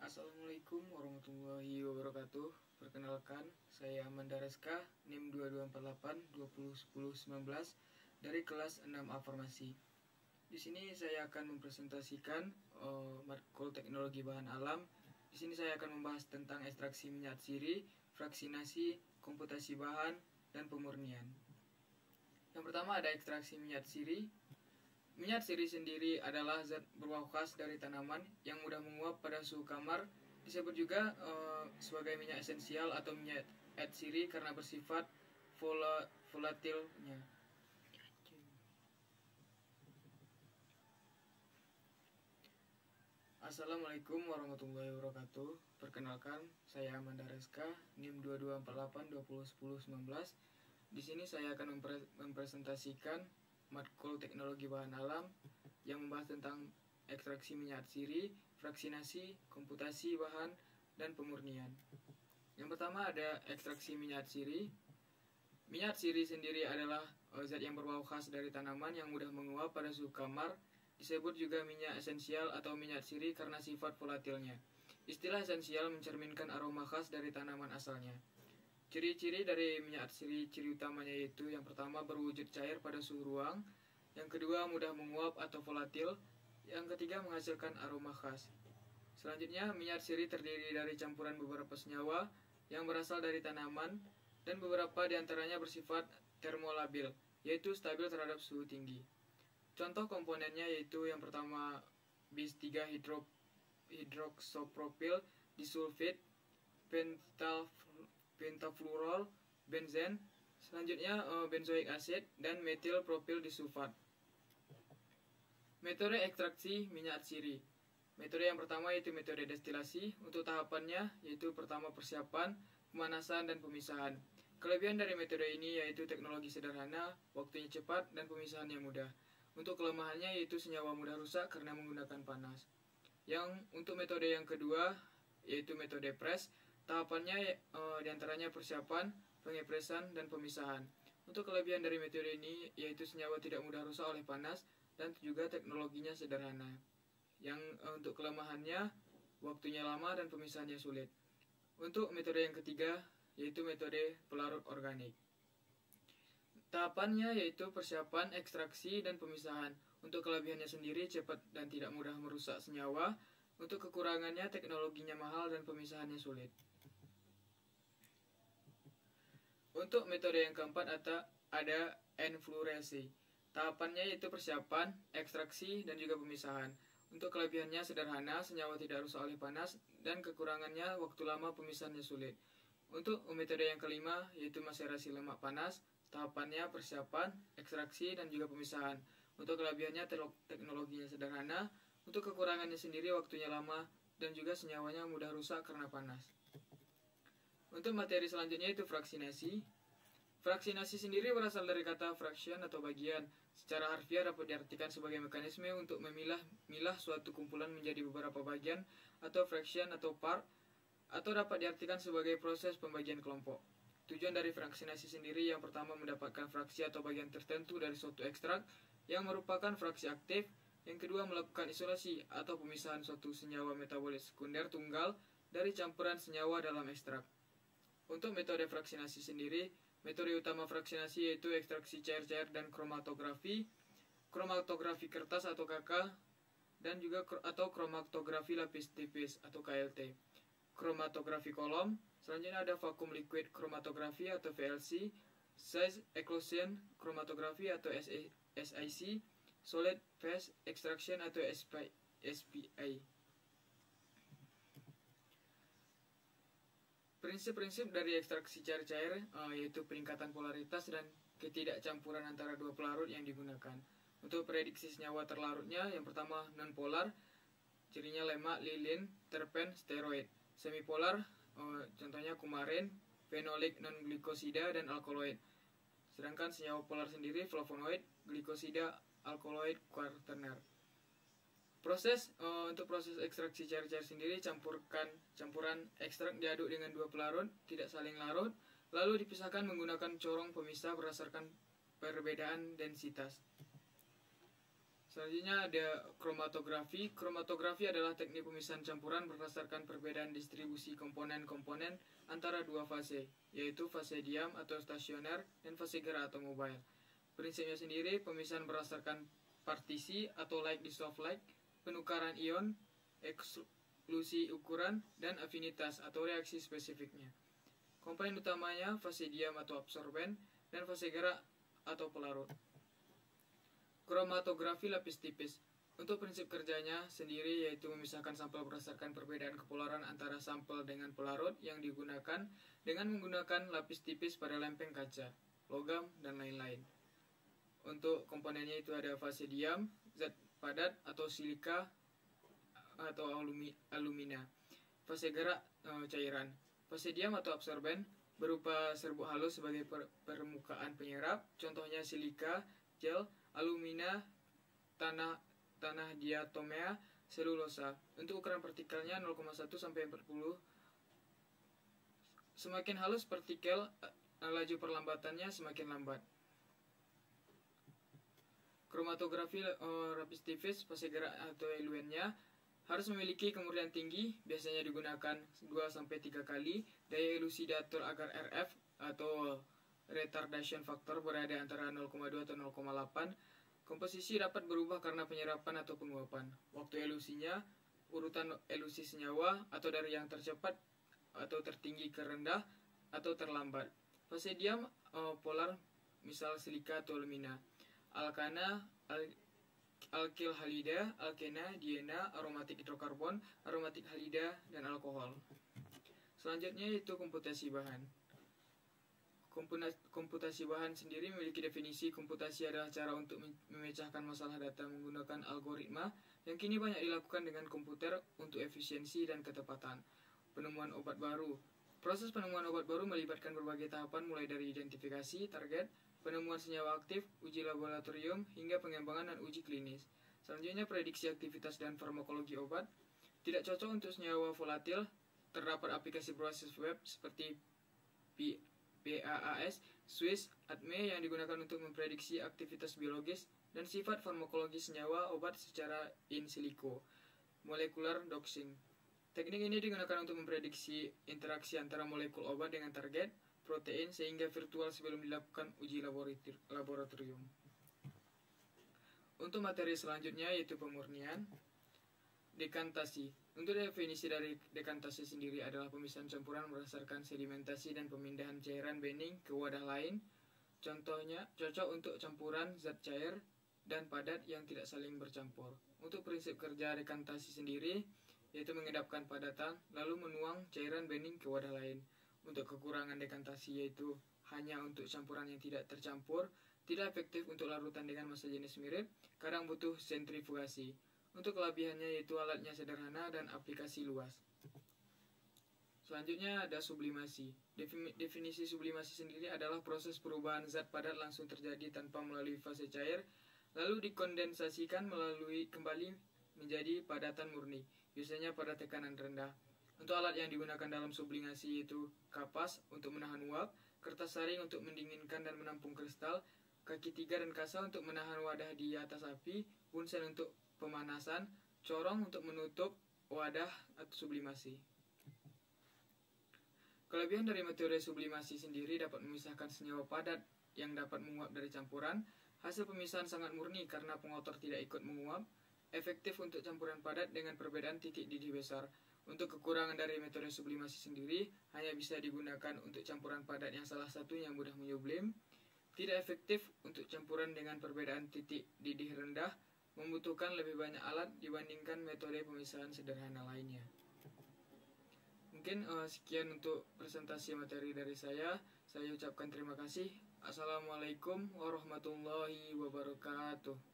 Assalamualaikum warahmatullahi wabarakatuh. Perkenalkan, saya Amanda Reska, NIM 2248201019 dari kelas 6A Farmasi. Di sini saya akan mempresentasikan matkul teknologi bahan alam. Di sini saya akan membahas tentang ekstraksi minyak siri, fraksinasi, komputasi bahan, dan pemurnian. Yang pertama ada ekstraksi minyak siri. Minyak siri sendiri adalah zat berbau khas dari tanaman yang mudah menguap pada suhu kamar. Disebut juga sebagai minyak esensial atau minyak siri karena bersifat volatilnya. Assalamualaikum warahmatullahi wabarakatuh. Perkenalkan, saya Amanda Reska, NIM 2248201019. Di sini saya akan mempresentasikan matkul teknologi bahan alam yang membahas tentang ekstraksi minyak siri, fraksinasi, komputasi bahan, dan pemurnian. Yang pertama ada ekstraksi minyak siri. Minyak siri sendiri adalah zat yang berbau khas dari tanaman yang mudah menguap pada suhu kamar. Disebut juga minyak esensial atau minyak siri karena sifat volatilnya. Istilah esensial mencerminkan aroma khas dari tanaman asalnya. Ciri-ciri dari minyak siri, ciri utamanya yaitu yang pertama berwujud cair pada suhu ruang, yang kedua mudah menguap atau volatil, yang ketiga menghasilkan aroma khas. Selanjutnya, minyak siri terdiri dari campuran beberapa senyawa yang berasal dari tanaman dan beberapa diantaranya bersifat termolabil, yaitu stabil terhadap suhu tinggi. Contoh komponennya yaitu yang pertama bis 3 hidroksopropil disulfid, pentafluorol, benzen, selanjutnya benzoic acid, dan metil propil disulfat. Metode ekstraksi minyak siri. Metode yang pertama yaitu metode destilasi. Untuk tahapannya yaitu pertama persiapan, pemanasan, dan pemisahan. Kelebihan dari metode ini yaitu teknologi sederhana, waktunya cepat, dan pemisahannya mudah. Untuk kelemahannya yaitu senyawa mudah rusak karena menggunakan panas. Untuk metode yang kedua yaitu metode press. Tahapannya diantaranya persiapan, pengepresan, dan pemisahan. Untuk kelebihan dari metode ini yaitu senyawa tidak mudah rusak oleh panas dan juga teknologinya sederhana. Untuk kelemahannya waktunya lama dan pemisahannya sulit. Untuk metode yang ketiga yaitu metode pelarut organik. Tahapannya yaitu persiapan, ekstraksi, dan pemisahan. Untuk kelebihannya sendiri cepat dan tidak mudah merusak senyawa. Untuk kekurangannya teknologinya mahal dan pemisahannya sulit. Untuk metode yang keempat ada enfluoresi. Tahapannya yaitu persiapan, ekstraksi, dan juga pemisahan. Untuk kelebihannya sederhana, senyawa tidak rusak oleh panas, dan kekurangannya waktu lama pemisahannya sulit. Untuk metode yang kelima yaitu maserasi lemak panas. Tahapannya persiapan, ekstraksi, dan juga pemisahan. Untuk kelebihannya teknologinya sederhana. Untuk kekurangannya sendiri waktunya lama dan juga senyawanya mudah rusak karena panas. Untuk materi selanjutnya itu fraksinasi. Fraksinasi sendiri berasal dari kata fraction atau bagian. Secara harfiah dapat diartikan sebagai mekanisme untuk memilah suatu kumpulan menjadi beberapa bagian atau fraction atau part, atau dapat diartikan sebagai proses pembagian kelompok. Tujuan dari fraksinasi sendiri yang pertama mendapatkan fraksi atau bagian tertentu dari suatu ekstrak yang merupakan fraksi aktif. Yang kedua melakukan isolasi atau pemisahan suatu senyawa metabolit sekunder tunggal dari campuran senyawa dalam ekstrak. Untuk metode fraksinasi sendiri, metode utama fraksinasi yaitu ekstraksi cair-cair dan kromatografi kertas atau KK, dan juga atau kromatografi lapis tipis atau KLT. Kromatografi kolom. Selanjutnya ada vacuum liquid kromatografi atau VLC, size eclosion kromatografi atau SIC, solid phase extraction atau SPI. Prinsip-prinsip dari ekstraksi cair-cair yaitu peningkatan polaritas dan ketidakcampuran antara dua pelarut yang digunakan. Untuk prediksi senyawa terlarutnya, yang pertama non-polar, cirinya lemak, lilin, terpen, steroid. Semipolar, contohnya kumarin, fenolik non-glikosida, dan alkaloid. Sedangkan senyawa polar sendiri flavonoid, glikosida, alkaloid, quaterner. Untuk proses ekstraksi cair-cair sendiri, campuran ekstrak diaduk dengan dua pelarut, tidak saling larut, lalu dipisahkan menggunakan corong pemisah berdasarkan perbedaan densitas. Selanjutnya ada kromatografi. Kromatografi adalah teknik pemisahan campuran berdasarkan perbedaan distribusi komponen-komponen antara dua fase, yaitu fase diam atau stasioner dan fase gerak atau mobile. Prinsipnya sendiri, pemisahan berdasarkan partisi atau like dissolve like, penukaran ion, eksklusi ukuran, dan afinitas atau reaksi spesifiknya. Komponen utamanya fase diam atau absorben dan fase gerak atau pelarut. Kromatografi lapis tipis. Untuk prinsip kerjanya sendiri yaitu memisahkan sampel berdasarkan perbedaan kepolaran antara sampel dengan pelarut yang digunakan dengan menggunakan lapis tipis pada lempeng kaca, logam, dan lain-lain. Untuk komponennya itu ada fase diam, zat padat atau silika atau alumina. Fase gerak cairan. Fase diam atau absorben berupa serbuk halus sebagai permukaan penyerap, contohnya silika, gel, alumina, tanah diatomea, selulosa. Untuk ukuran partikelnya 0,1 sampai 40. Semakin halus partikel, laju perlambatannya semakin lambat. Kromatografi lapis tipis, fase gerak atau eluennya harus memiliki kemurnian tinggi, biasanya digunakan 2-3 kali. Daya elusidator agar RF atau retardation factor berada antara 0,2 atau 0,8. Komposisi dapat berubah karena penyerapan atau penguapan. Waktu elusinya, urutan elusi senyawa atau dari yang tercepat atau tertinggi ke rendah atau terlambat. Fase diam polar, misal silika atau alumina. Alkana, alkil halida, alkena, diena, aromatik hidrokarbon, aromatik halida, dan alkohol. Selanjutnya itu komputasi bahan. Komputasi bahan sendiri memiliki definisi. Komputasi adalah cara untuk memecahkan masalah data menggunakan algoritma yang kini banyak dilakukan dengan komputer untuk efisiensi dan ketepatan. Penemuan obat baru. Proses penemuan obat baru melibatkan berbagai tahapan mulai dari identifikasi target, penemuan senyawa aktif, uji laboratorium, hingga pengembangan dan uji klinis. Selanjutnya prediksi aktivitas dan farmakologi obat. Tidak cocok untuk senyawa volatil. Terdapat aplikasi berbasis web seperti PAAS, Swiss, ADME yang digunakan untuk memprediksi aktivitas biologis dan sifat farmakologi senyawa obat secara in silico. Molecular doxing. Teknik ini digunakan untuk memprediksi interaksi antara molekul obat dengan target protein sehingga virtual sebelum dilakukan uji laboratorium. Untuk materi selanjutnya yaitu pemurnian. Dekantasi. Untuk definisi dari dekantasi sendiri adalah pemisahan campuran berdasarkan sedimentasi dan pemindahan cairan bening ke wadah lain. Contohnya cocok untuk campuran zat cair dan padat yang tidak saling bercampur. Untuk prinsip kerja dekantasi sendiri yaitu mengedapkan padatan lalu menuang cairan bening ke wadah lain. Untuk kekurangan dekantasi yaitu hanya untuk campuran yang tidak tercampur, tidak efektif untuk larutan dengan massa jenis mirip, kadang butuh sentrifugasi. Untuk kelebihannya yaitu alatnya sederhana dan aplikasi luas. Selanjutnya ada sublimasi. Definisi sublimasi sendiri adalah proses perubahan zat padat langsung terjadi tanpa melalui fase cair, lalu dikondensasikan kembali menjadi padatan murni, biasanya pada tekanan rendah. Untuk alat yang digunakan dalam sublimasi yaitu kapas untuk menahan uap, kertas saring untuk mendinginkan dan menampung kristal, kaki tiga dan kasa untuk menahan wadah di atas api, bunsen untuk pemanasan, corong untuk menutup wadah atau sublimasi. Kelebihan dari metode sublimasi sendiri dapat memisahkan senyawa padat yang dapat menguap dari campuran. Hasil pemisahan sangat murni karena pengotor tidak ikut menguap. Efektif untuk campuran padat dengan perbedaan titik didih besar. Untuk kekurangan dari metode sublimasi sendiri hanya bisa digunakan untuk campuran padat yang salah satunya mudah menyublim. Tidak efektif untuk campuran dengan perbedaan titik didih rendah, membutuhkan lebih banyak alat dibandingkan metode pemisahan sederhana lainnya. Mungkin sekian untuk presentasi materi dari saya. Saya ucapkan terima kasih. Assalamualaikum warahmatullahi wabarakatuh.